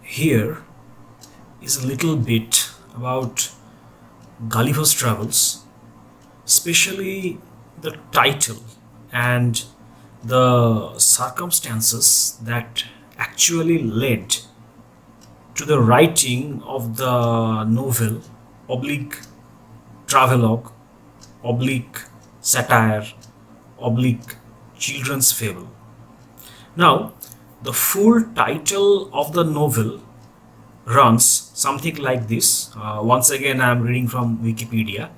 Here is a little bit about Gulliver's Travels, especially the title and the circumstances that actually led to the writing of the novel oblique travelogue oblique satire oblique children's fable. Now, the full title of the novel runs something like this. Once again, I am reading from Wikipedia.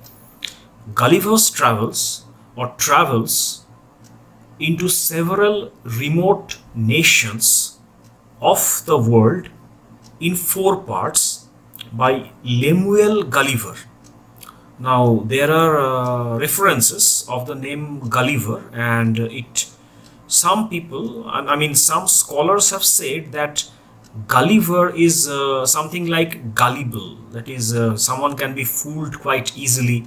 Gulliver's Travels or Travels into several remote nations of the world in 4 parts by Lemuel Gulliver. Now, there are references of the name Gulliver, and some people, I mean, some scholars have said that Gulliver is something like gullible, that is, someone can be fooled quite easily,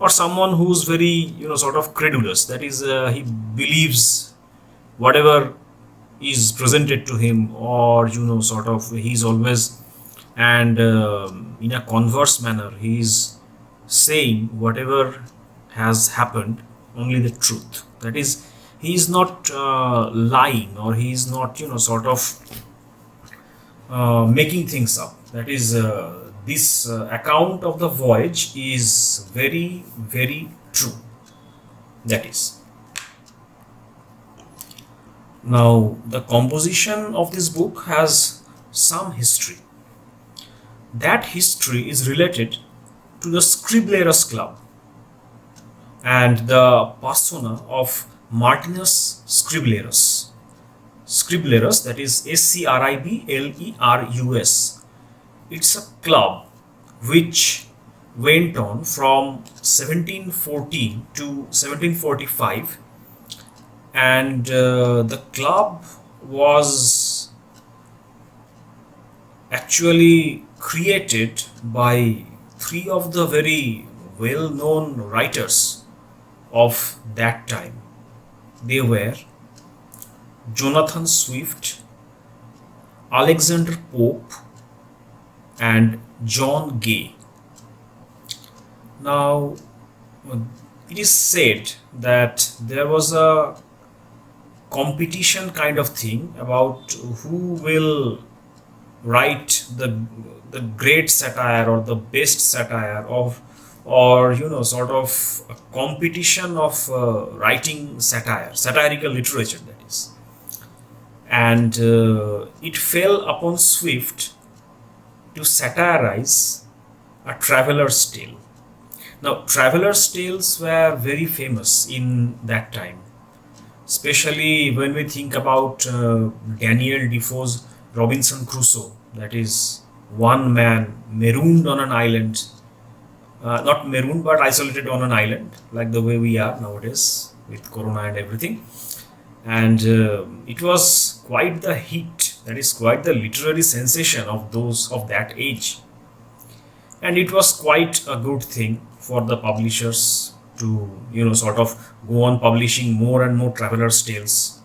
or someone who's very, sort of credulous, that is, he believes whatever is presented to him, or, sort of, he's always, and in a converse manner, he's saying whatever has happened, only the truth. That is, he is not lying, or he is not, sort of making things up. That is, this account of the voyage is very, very true. That is. Now, the composition of this book has some history. That history is related to the Scriblerus Club and the persona of Martinus Scriblerus. Scriblerus, that is Scriblerus. It's a club which went on from 1714 to 1745, and the club was actually created by three of the very well-known writers of that time. They were Jonathan Swift, Alexander Pope, and John Gay. Now, it is said that there was a competition kind of thing about who will write the great satire or the best satire of, or sort of a competition of writing satirical literature, that is. And it fell upon Swift to satirize a traveler's tale. Now, traveler's tales were very famous in that time, especially when we think about Daniel Defoe's Robinson Crusoe, that is, one man marooned on an island, not marooned but isolated on an island, like the way we are nowadays with Corona and everything. And it was quite the hit, that is, quite the literary sensation of those of that age. And it was quite a good thing for the publishers to, sort of go on publishing more and more traveler's tales.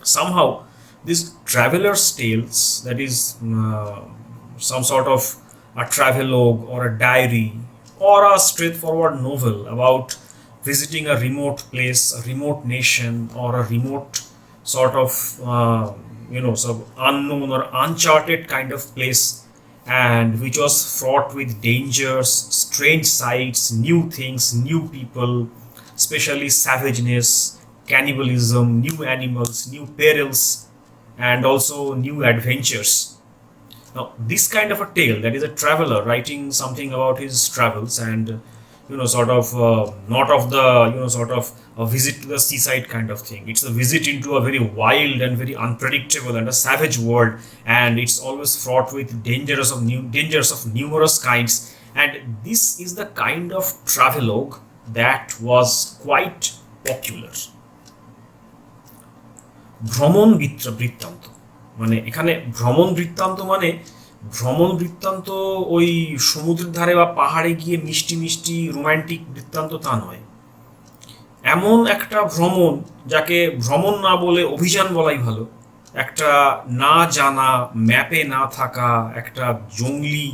Somehow, these traveler's tales, that is, some sort of a travelogue or a diary or a straightforward novel about visiting a remote place, a remote nation, or a remote sort of, sort of unknown or uncharted kind of place, and which was fraught with dangers, strange sights, new things, new people, especially savageness, cannibalism, new animals, new perils, and also new adventures. Now, this kind of a tale, that is a traveler writing something about his travels, and sort of not of the sort of a visit to the seaside kind of thing. It's a visit into a very wild and very unpredictable and a savage world, and it's always fraught with dangers of numerous kinds. And this is the kind of travelogue that was quite popular. ভ্রমণ বৃত্তান্ত, মানে এখানে ভ্রমণ বৃত্তান্ত ওই সমুদ্রের ধারে বা পাহাড়ে গিয়ে মিষ্টি মিষ্টি রোমান্টিক বৃত্তান্ত তা নয়। এমন একটা ভ্রমণ যাকে ভ্রমণ না বলে অভিযান বলাই ভালো, একটা না জানা, ম্যাপে না থাকা, একটা জঙ্গলি,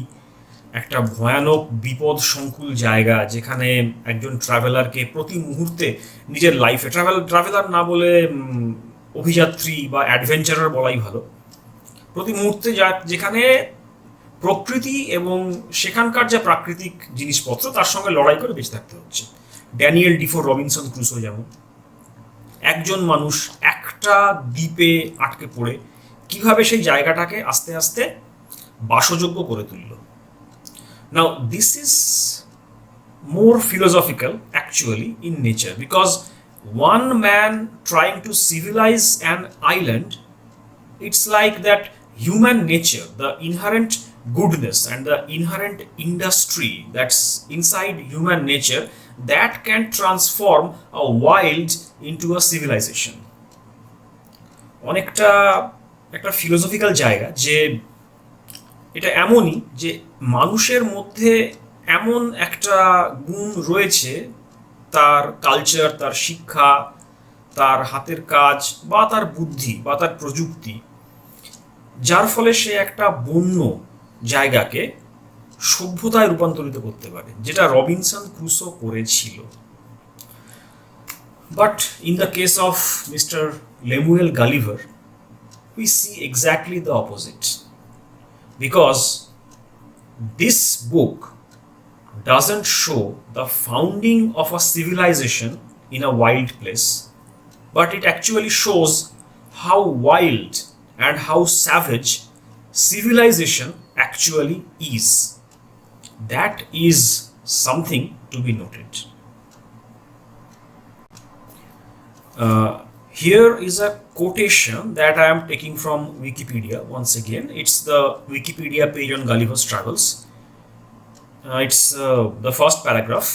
একটা ভয়ানক বিপদ সংকুল জায়গা যেখানে একজন ট্রাভেলারকে প্রতি মুহূর্তে নিজের লাইফে, ট্রাভেলার না বলে অভিযাত্রী বা অ্যাডভেঞ্চারার বলাই ভালো, প্রতি মুহূর্তে যেখানে প্রকৃতি এবং সেখানকার যে প্রাকৃতিক জিনিসপত্র তার সঙ্গে লড়াই করে বেঁচে থাকতে হচ্ছে। ড্যানিয়েল ডিফোর রবিনসন ক্রুসো যেমন একজন মানুষ একটা দ্বীপে আটকে পড়ে কিভাবে সেই জায়গাটাকে আস্তে আস্তে বাসযোগ্য করে তুলল। Now this is more philosophical actually in nature, because one man trying to civilize an island, it's like that human nature, the inherent goodness and the inherent industry that's inside human nature, that can transform a wild into a civilization. অনেকটা একটা philosophical জায়গা, যে এটা এমনই যে মানুষের মধ্যে এমন একটা গুণ রয়েছে, তার কালচার, তার শিক্ষা, তার হাতের কাজ বা তার বুদ্ধি বা তার প্রযুক্তি, যার ফলে সে একটা বন্য জায়গাকে সভ্যতায় রূপান্তরিত করতে পারে, যেটা রবিনসন ক্রুসো করেছিল। But in the case of mister Lemuel Gulliver, we see exactly the opposite, because this book doesn't show the founding of a civilization in a wild place, but it actually shows how wild and how savage civilization actually is. That is something to be noted. Here is a quotation that I am taking from Wikipedia. Once again, it's the Wikipedia page on Gulliver's Travels. It's the first paragraph.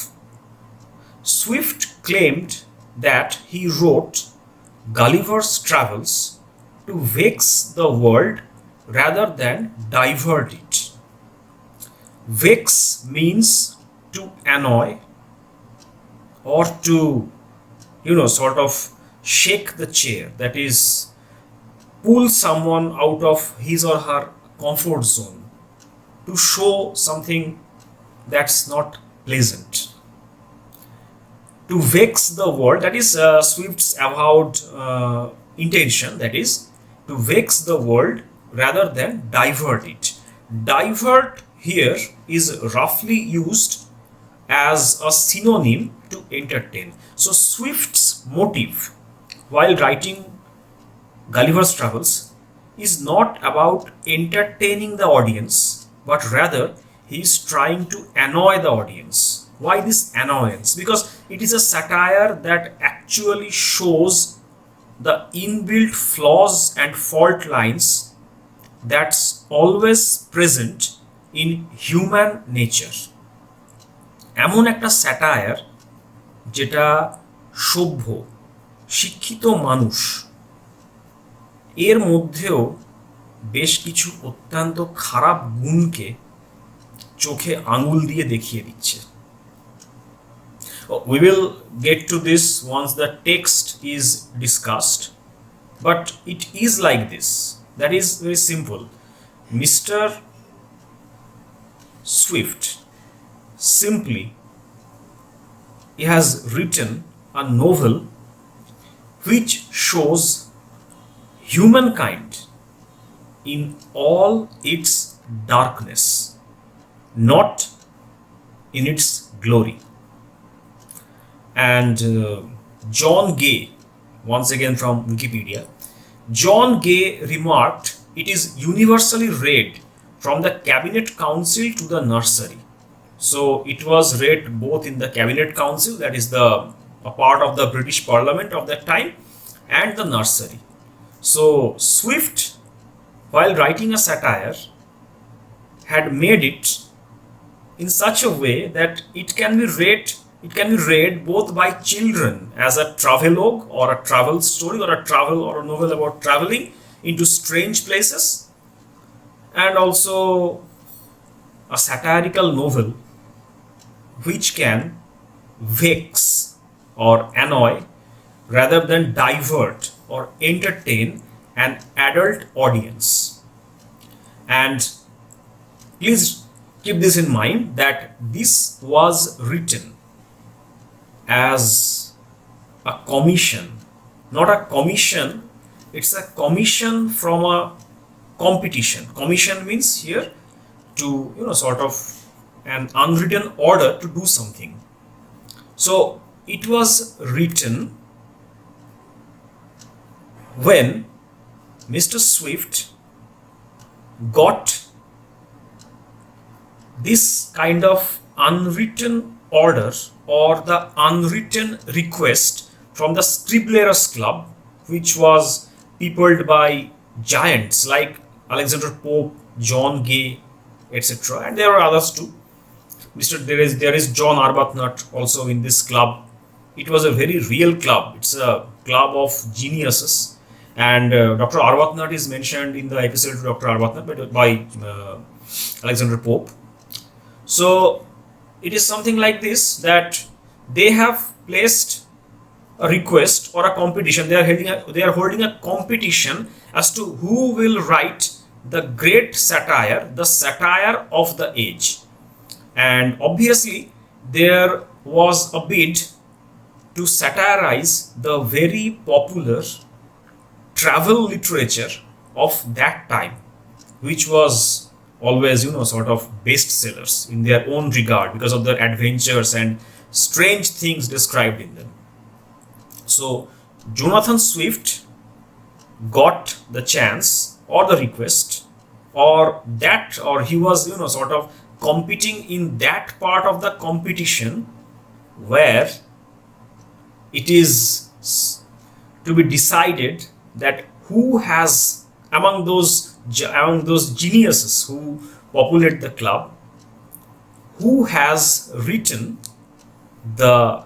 Swift claimed that he wrote Gulliver's Travels to vex the world rather than divert it. Vex means to annoy or to, sort of shake the chair, that is, pull someone out of his or her comfort zone, to show something that's not pleasant. To vex the world, that is Swift's avowed intention, that is to vex the world rather than divert it. Divert here is roughly used as a synonym to entertain. So Swift's motive while writing Gulliver's Travels is not about entertaining the audience, but rather he is trying to annoy the audience. Why this annoyance? Because it is a satire that actually shows the inbuilt flaws and fault lines that's always present in human nature. এমন একটা satire যেটা সভ্য শিক্ষিত মানুষ এর মধ্যেও বেশ কিছু অত্যন্ত খারাপ গুণকে চোখে আঙুল দিয়ে দেখিয়ে দিচ্ছে। We will get to this once the text is discussed, but it is like this. That is very simple. Mr. Swift simply, he has written a novel which shows humankind in all its darkness, not in its glory. And John Gay, once again from Wikipedia, John Gay remarked, it is universally read from the Cabinet Council to the nursery. So it was read both in the Cabinet Council, that is a part of the British Parliament of that time, and the nursery. So Swift, while writing a satire, had made it in such a way that it can be read both by children as a travelogue or a travel story or a novel about traveling into strange places, and also a satirical novel which can vex or annoy rather than divert or entertain an adult audience. And please keep this in mind that this was written as a commission, not a commission, it's a commission from a competition. Commission means here to, sort of an unwritten order to do something. So it was written when Mr. Swift got this kind of unwritten order or the unwritten request from the Scribblers Club, which was peopled by giants like Alexander Pope, John Gay, etc. And there are others too. There is John Arbuthnot also in this club. It was a very real club. It's a club of geniuses. And Dr. Arbuthnot is mentioned in the episode of Dr. Arbuthnot by Alexander Pope. So it is something like this, that they have placed a request or a competition. They are holding a competition as to who will write the great satire, the satire of the age. And obviously there was a bid to satirize the very popular travel literature of that time, which was always, sort of bestsellers in their own regard because of their adventures and strange things described in them. So Jonathan Swift got the chance or the request, or he was, sort of competing in that part of the competition where it is to be decided that who has among those geniuses who populate the club, who has written the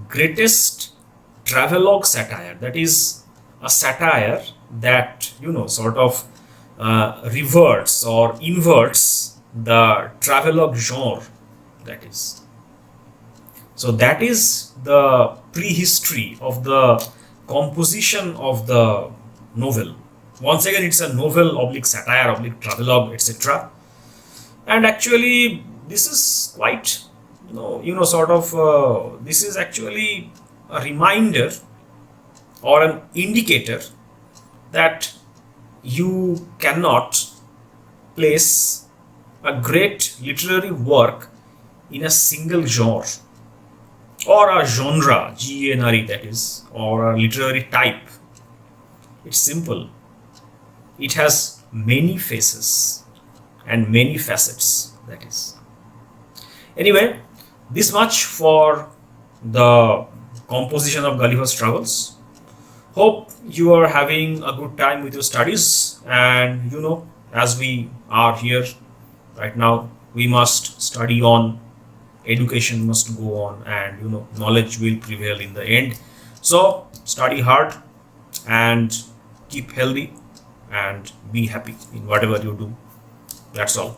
greatest travelogue satire, that is a satire that sort of reverts or inverts the travelogue genre, that is. So that is the prehistory of the composition of the novel. Once again, it's a novel oblique satire oblique travelogue, etc. And actually this is quite this is actually a reminder or an indicator that you cannot place a great literary work in a single genre or a genre, G-E-N-R-E, that is, or a literary type. It's simple. It has many faces and many facets, that is. Anyway, this much for the composition of Gulliver's Travels. Hope you are having a good time with your studies, and as we are here right now, we must study on, education must go on, and knowledge will prevail in the end. So study hard and keep healthy and be happy in whatever you do. That's all.